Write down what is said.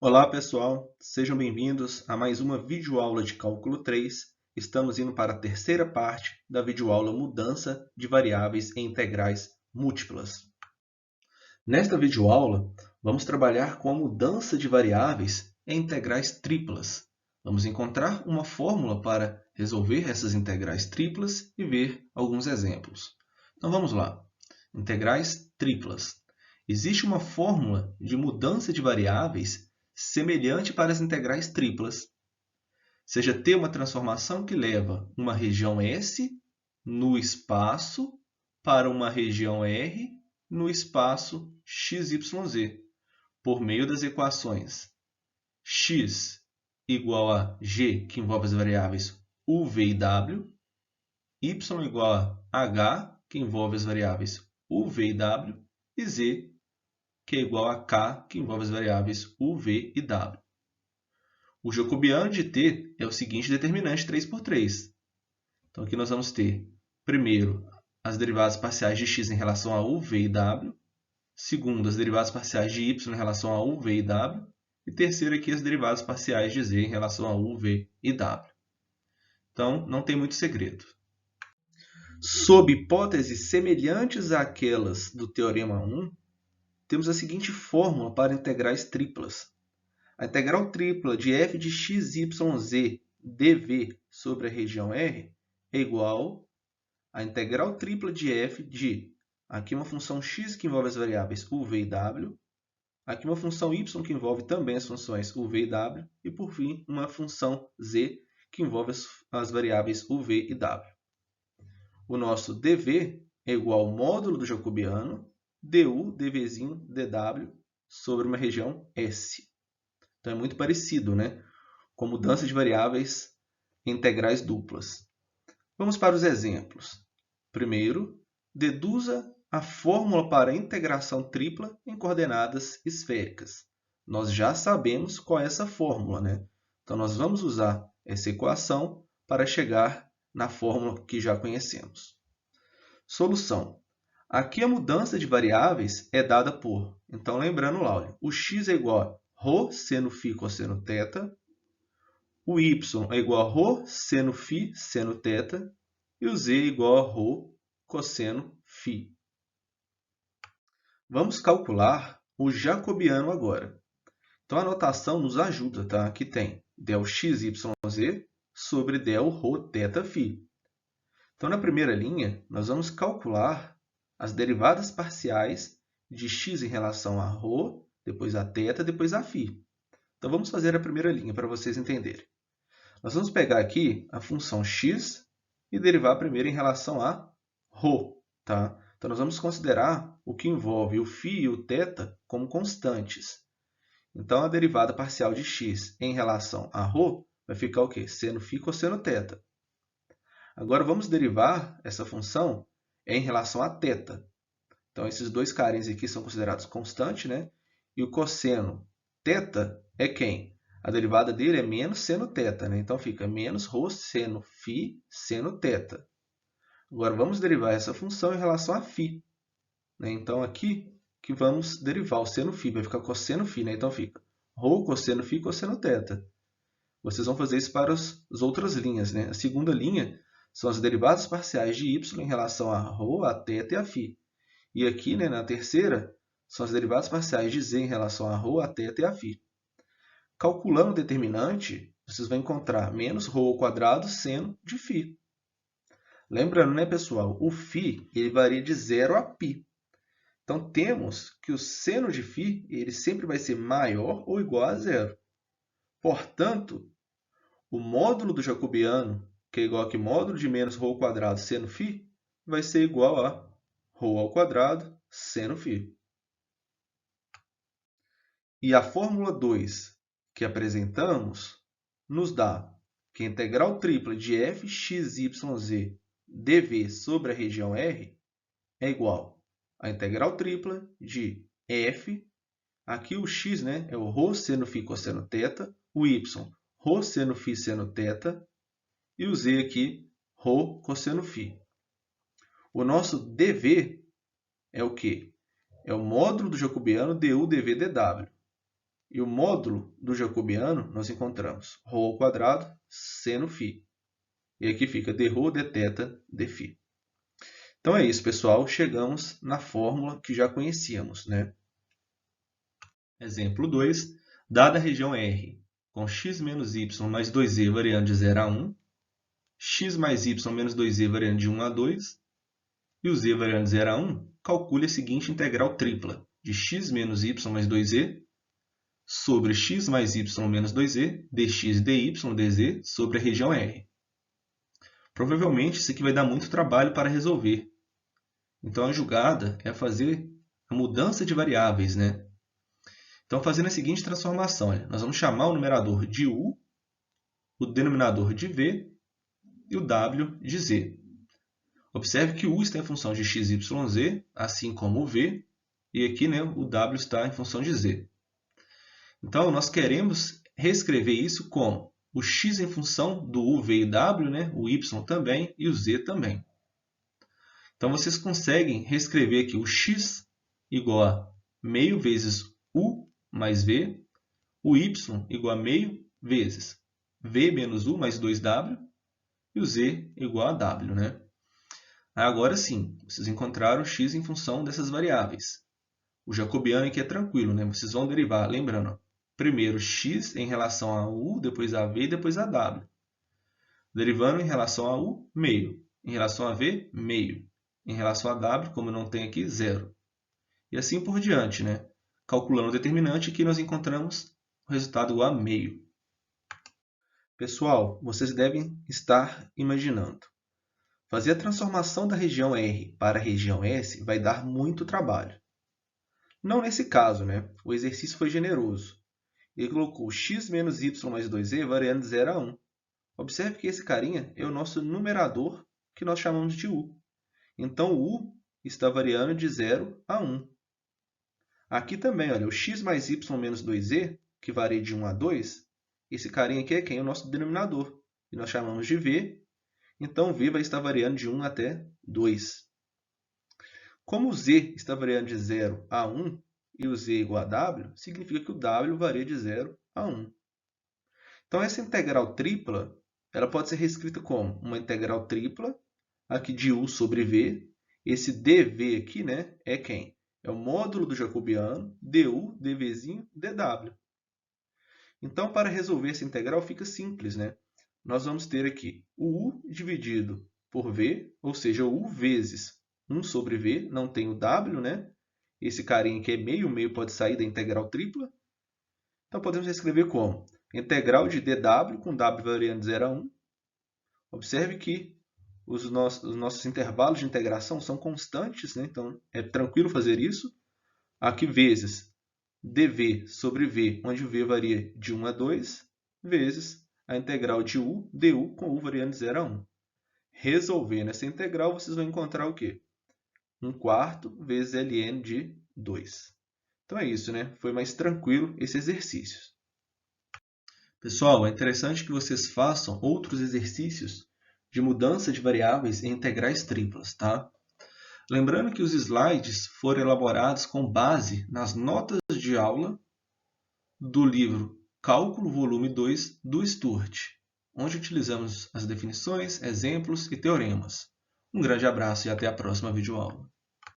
Olá, pessoal. Sejam bem-vindos a mais uma videoaula de Cálculo 3. Estamos indo para a terceira parte da videoaula Mudança de variáveis em integrais múltiplas. Nesta videoaula, vamos trabalhar com a mudança de variáveis em integrais triplas. Vamos encontrar uma fórmula para resolver essas integrais triplas e ver alguns exemplos. Então, vamos lá. Integrais triplas. Existe uma fórmula de mudança de variáveis semelhante para as integrais triplas, seja ter uma transformação que leva uma região S no espaço para uma região R no espaço XYZ, por meio das equações x igual a g, que envolve as variáveis u, v e w, y igual a h, que envolve as variáveis u, v e w, e z, que é igual a k, que envolve as variáveis u, v e w. O jacobiano de t é o seguinte determinante 3 por 3. Então, aqui nós vamos ter, primeiro, as derivadas parciais de x em relação a u, v e w. Segundo, as derivadas parciais de y em relação a u, v e w. E terceiro, aqui, as derivadas parciais de z em relação a u, v e w. Então, não tem muito segredo. Sob hipóteses semelhantes àquelas do Teorema 1, temos a seguinte fórmula para integrais triplas. A integral tripla de f de x, y, z dv sobre a região R é igual à integral tripla de f de, aqui uma função x que envolve as variáveis u, v e w, aqui uma função y que envolve também as funções u, v e w, e por fim uma função z que envolve as variáveis u, v e w. O nosso dv é igual ao módulo do jacobiano du, dvzinho, dw sobre uma região S. Então, é muito parecido, né? Com mudança de variáveis em integrais duplas. Vamos para os exemplos. Primeiro, deduza a fórmula para a integração tripla em coordenadas esféricas. Nós já sabemos qual é essa fórmula, né? Então, nós vamos usar essa equação para chegar na fórmula que já conhecemos. Solução. Aqui a mudança de variáveis é dada por, então lembrando lá, olha, o x é igual a ρ seno φ cosseno θ, o y é igual a ρ seno φ seno θ e o z é igual a ρ cosseno φ. Vamos calcular o jacobiano agora. Então a notação nos ajuda, tá? Aqui tem del x, y, z sobre del ρ θ φ. Então na primeira linha, nós vamos calcular as derivadas parciais de x em relação a ρ, depois a θ, depois a φ. Então, vamos fazer a primeira linha para vocês entenderem. Nós vamos pegar aqui a função x e derivar primeiro em relação a ρ. Tá? Então, nós vamos considerar o que envolve o φ e o θ como constantes. Então, a derivada parcial de x em relação a ρ vai ficar o quê? Seno φ cosseno θ. Agora, vamos derivar essa função em relação a θ. Então, esses dois carinhos aqui são considerados constantes, né? E o cosseno θ é quem? A derivada dele é menos seno θ, né? Então, fica menos ρ seno φ seno θ. Agora, vamos derivar essa função em relação a φ. Né? Então, aqui que vamos derivar o seno φ, vai ficar cosseno φ, né? Então, fica ρ cosseno φ cosseno θ. Vocês vão fazer isso para as outras linhas, né? A segunda linha são as derivadas parciais de y em relação a ρ, a θ e a φ. E aqui, né, na terceira, são as derivadas parciais de z em relação a ρ, a θ e a φ. Calculando o determinante, vocês vão encontrar menos ρ ao quadrado seno de φ. Lembrando, né, pessoal, o φ ele varia de 0 a π. Então, temos que o seno de φ ele sempre vai ser maior ou igual a zero. Portanto, o módulo do jacobiano, que é igual a que módulo de menos ρ ao quadrado seno φ, vai ser igual a ρ ao quadrado seno φ. E a fórmula 2 que apresentamos nos dá que a integral tripla de f, x, y, z dv sobre a região R é igual à integral tripla de f, aqui o x, né, é o ρ seno φ cosseno θ, o y, ρ seno φ seno θ, e o z aqui, ρ cosseno φ. O nosso dv é o quê? É o módulo do jacobiano du, dv, dw. E o módulo do jacobiano nós encontramos ρ ao quadrado seno φ. E aqui fica dρ, dθ, dφ. Então é isso, pessoal. Chegamos na fórmula que já conhecíamos, né? Exemplo 2. Dada a região R, com x menos y mais 2z variando de 0 a 1, x mais y menos 2z variando de 1 a 2, e o z variando de 0 a 1, calcule a seguinte integral tripla de x menos y mais 2z sobre x mais y menos 2z, dx e dy, dz, sobre a região R. Provavelmente isso aqui vai dar muito trabalho para resolver. Então a jogada é fazer a mudança de variáveis, né? Então, fazendo a seguinte transformação, nós vamos chamar o numerador de u, o denominador de v e o w de z. Observe que o u está em função de x, y, z, assim como o v, e aqui, né, o w está em função de z. Então, nós queremos reescrever isso como o x em função do u, v e w, né, o y também e o z também. Então, vocês conseguem reescrever aqui o x igual a meio vezes u mais v, o y igual a meio vezes v menos u mais 2w e o z igual a w, né? Agora sim, vocês encontraram o x em função dessas variáveis. O jacobiano aqui é tranquilo, né? Vocês vão derivar, lembrando, primeiro x em relação a u, depois a v e depois a w. Derivando em relação a u, meio. Em relação a v, meio. Em relação a w, como não tem aqui, zero. E assim por diante, né? Calculando o determinante, aqui nós encontramos o resultado igual a meio. Pessoal, vocês devem estar imaginando. Fazer a transformação da região R para a região S vai dar muito trabalho. Não nesse caso, né? O exercício foi generoso. Ele colocou x menos y mais 2z variando de 0 a 1. Observe que esse carinha é o nosso numerador, que nós chamamos de u. Então, o u está variando de 0 a 1. Aqui também, olha, o x mais y menos 2z, que varia de 1 a 2, esse carinha aqui é quem? O nosso denominador, que nós chamamos de v. Então, v vai estar variando de 1 até 2. Como o z está variando de 0 a 1 e o z é igual a w, significa que o w varia de 0 a 1. Então, essa integral tripla ela pode ser reescrita como uma integral tripla, aqui de u sobre v. Esse dv aqui, né, é quem? É o módulo do jacobiano, du, dvzinho, dw. Então, para resolver essa integral, fica simples, né? Nós vamos ter aqui o u dividido por v, ou seja, o u vezes 1 sobre v, não tem o w, né? Esse carinha aqui é meio, o meio pode sair da integral tripla. Então, podemos escrever como integral de dw, com w variando de 0 a 1. Observe que os nossos intervalos de integração são constantes, né? Então é tranquilo fazer isso. Aqui vezes dv sobre v, onde o v varia de 1 a 2, vezes a integral de u, du, com u variando de 0 a 1. Resolvendo essa integral, vocês vão encontrar o quê? 1/4 vezes ln de 2. Então é isso, né? Foi mais tranquilo esse exercício. Pessoal, é interessante que vocês façam outros exercícios de mudança de variáveis em integrais triplas, tá? Lembrando que os slides foram elaborados com base nas notas de aula do livro Cálculo Volume 2 do Sturt, onde utilizamos as definições, exemplos e teoremas. Um grande abraço e até a próxima videoaula.